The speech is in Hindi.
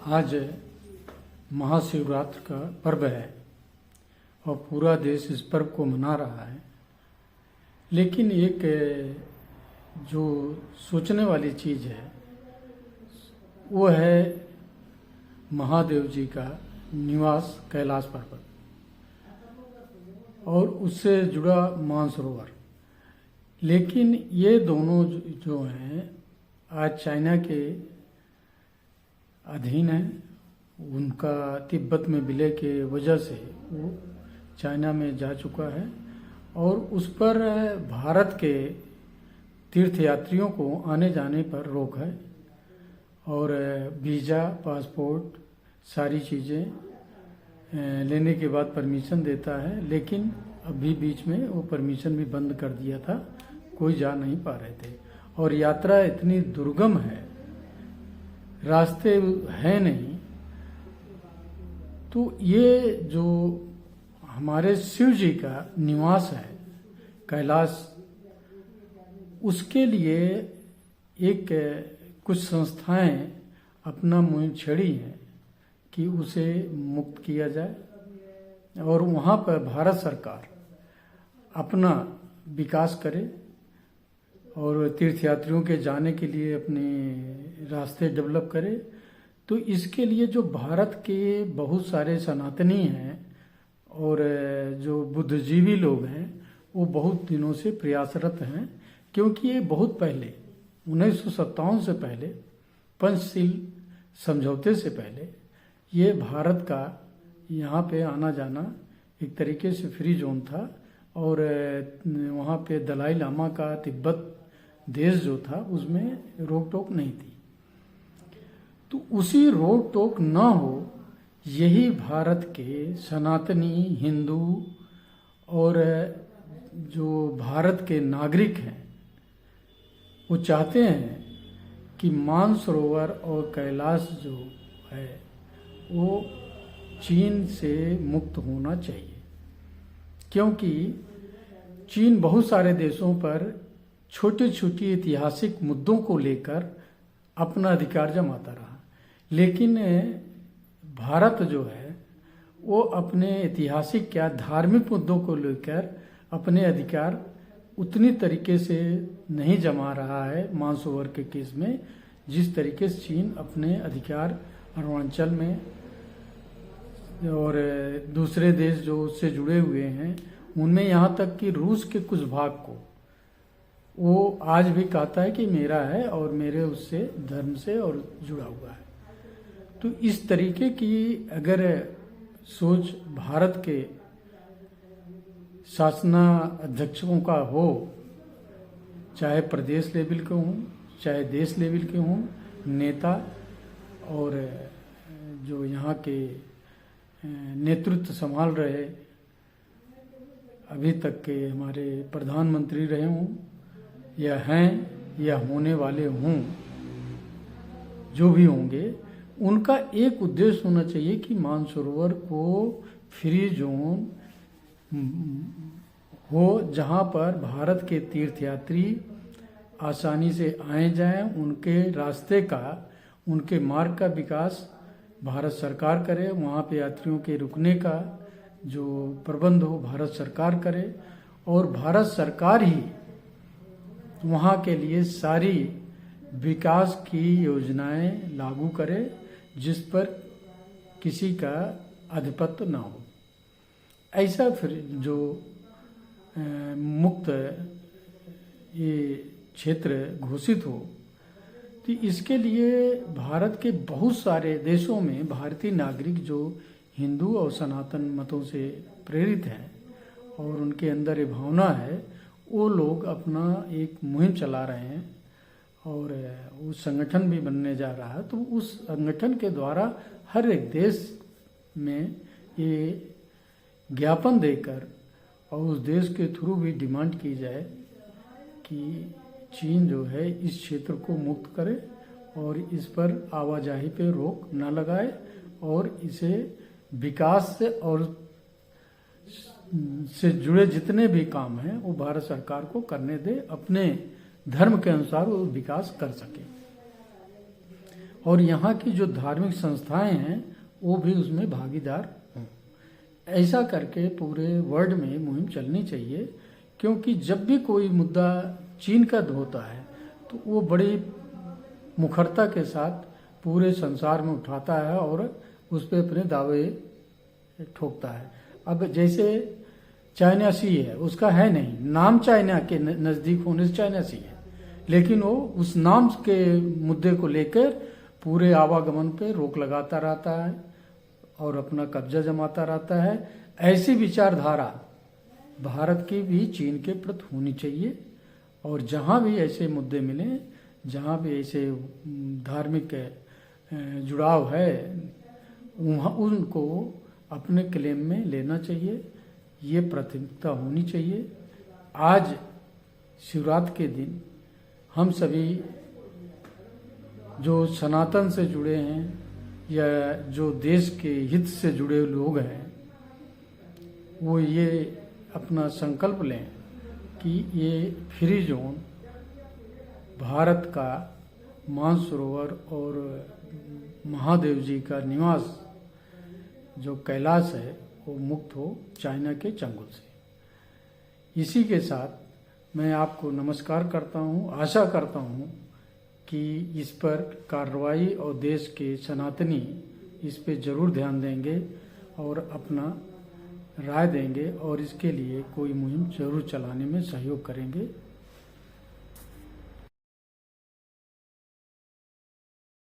आज महाशिवरात्रि का पर्व है और पूरा देश इस पर्व को मना रहा है। लेकिन एक जो सोचने वाली चीज़ है वो है महादेव जी का निवास कैलाश पर्वत और उससे जुड़ा मानसरोवर। लेकिन ये दोनों जो हैं आज चाइना के अधीन है। उनका तिब्बत में विलय के वजह से वो चाइना में जा चुका है और उस पर भारत के तीर्थयात्रियों को आने जाने पर रोक है और वीज़ा, पासपोर्ट सारी चीज़ें लेने के बाद परमिशन देता है। लेकिन अभी बीच में वो परमिशन भी बंद कर दिया था, कोई जा नहीं पा रहे थे और यात्रा इतनी दुर्गम है, रास्ते हैं नहीं। तो ये जो हमारे शिव जी का निवास है कैलाश, उसके लिए एक कुछ संस्थाएं अपना मुहिम छेड़ी हैं कि उसे मुक्त किया जाए और वहाँ पर भारत सरकार अपना विकास करे और तीर्थयात्रियों के जाने के लिए अपने रास्ते डेवलप करे। तो इसके लिए जो भारत के बहुत सारे सनातनी हैं और जो बुद्धिजीवी लोग हैं वो बहुत दिनों से प्रयासरत हैं, क्योंकि ये बहुत पहले 1957 से पहले, पंचशील समझौते से पहले ये भारत का यहाँ पे आना जाना एक तरीके से फ्री जोन था और वहाँ पे दलाई लामा का तिब्बत देश जो था उसमें रोक टोक नहीं थी। तो उसी रोक टोक न हो, यही भारत के सनातनी हिंदू और जो भारत के नागरिक हैं वो चाहते हैं कि मानसरोवर और कैलाश जो है वो चीन से मुक्त होना चाहिए, क्योंकि चीन बहुत सारे देशों पर छोटे छोटे ऐतिहासिक मुद्दों को लेकर अपना अधिकार जमाता रहा। लेकिन भारत जो है वो अपने ऐतिहासिक क्या धार्मिक मुद्दों को लेकर अपने अधिकार उतनी तरीके से नहीं जमा रहा है मानसरोवर के केस में, जिस तरीके से चीन अपने अधिकार अरुणाचल में और दूसरे देश जो उससे जुड़े हुए हैं उनमें, यहाँ तक कि रूस के कुछ भाग को वो आज भी कहता है कि मेरा है और मेरे उससे धर्म से और जुड़ा हुआ है। तो इस तरीके की अगर सोच भारत के शासनाध्यक्षों का हो, चाहे प्रदेश लेवल के हों चाहे देश लेवल के हों नेता, और जो यहाँ के नेतृत्व संभाल रहे अभी तक के हमारे प्रधानमंत्री रहे हों या हैं या होने वाले हों, जो भी होंगे, उनका एक उद्देश्य होना चाहिए कि मानसरोवर को फ्री जोन हो, जहां पर भारत के तीर्थयात्री आसानी से आए जाएं, उनके रास्ते का, उनके मार्ग का विकास भारत सरकार करे, वहां पे यात्रियों के रुकने का जो प्रबंध हो भारत सरकार करे और भारत सरकार ही वहाँ के लिए सारी विकास की योजनाएं लागू करे, जिस पर किसी का आधिपत्य ना हो। ऐसा फिर जो मुक्त ये क्षेत्र घोषित हो, तो इसके लिए भारत के बहुत सारे देशों में भारतीय नागरिक जो हिंदू और सनातन मतों से प्रेरित हैं और उनके अंदर ये भावना है, वो लोग अपना एक मुहिम चला रहे हैं और उस संगठन भी बनने जा रहा है। तो उस संगठन के द्वारा हर एक देश में ये ज्ञापन देकर और उस देश के थ्रू भी डिमांड की जाए कि चीन जो है इस क्षेत्र को मुक्त करे और इस पर आवाजाही पे रोक न लगाए और इसे विकास से और से जुड़े जितने भी काम हैं वो भारत सरकार को करने दे, अपने धर्म के अनुसार वो विकास कर सके। और यहाँ की जो धार्मिक संस्थाएं हैं वो भी उसमें भागीदार हों। ऐसा करके पूरे वर्ल्ड में मुहिम चलनी चाहिए, क्योंकि जब भी कोई मुद्दा चीन का होता है तो वो बड़ी मुखरता के साथ पूरे संसार में उठाता है और उस पर अपने दावे ठोकता है। अब जैसे चाइना सी है, उसका है नहीं, नाम चाइना के नज़दीक होने से चाइना सी है, लेकिन वो उस नाम के मुद्दे को लेकर पूरे आवागमन पे रोक लगाता रहता है और अपना कब्जा जमाता रहता है। ऐसी विचारधारा भारत की भी चीन के प्रति होनी चाहिए, और जहाँ भी ऐसे मुद्दे मिलें, जहाँ भी ऐसे धार्मिक जुड़ाव है, वहाँ उनको अपने क्लेम में लेना चाहिए, ये प्राथमिकता होनी चाहिए। आज शिवरात्रि के दिन हम सभी जो सनातन से जुड़े हैं या जो देश के हित से जुड़े लोग हैं, वो ये अपना संकल्प लें कि ये फ्री जोन भारत का मानसरोवर और महादेव जी का निवास जो कैलाश है वो मुक्त हो चाइना के चंगुल से। इसी के साथ मैं आपको नमस्कार करता हूँ। आशा करता हूँ कि इस पर कार्रवाई और देश के सनातनी इस पे जरूर ध्यान देंगे और अपना राय देंगे और इसके लिए कोई मुहिम जरूर चलाने में सहयोग करेंगे।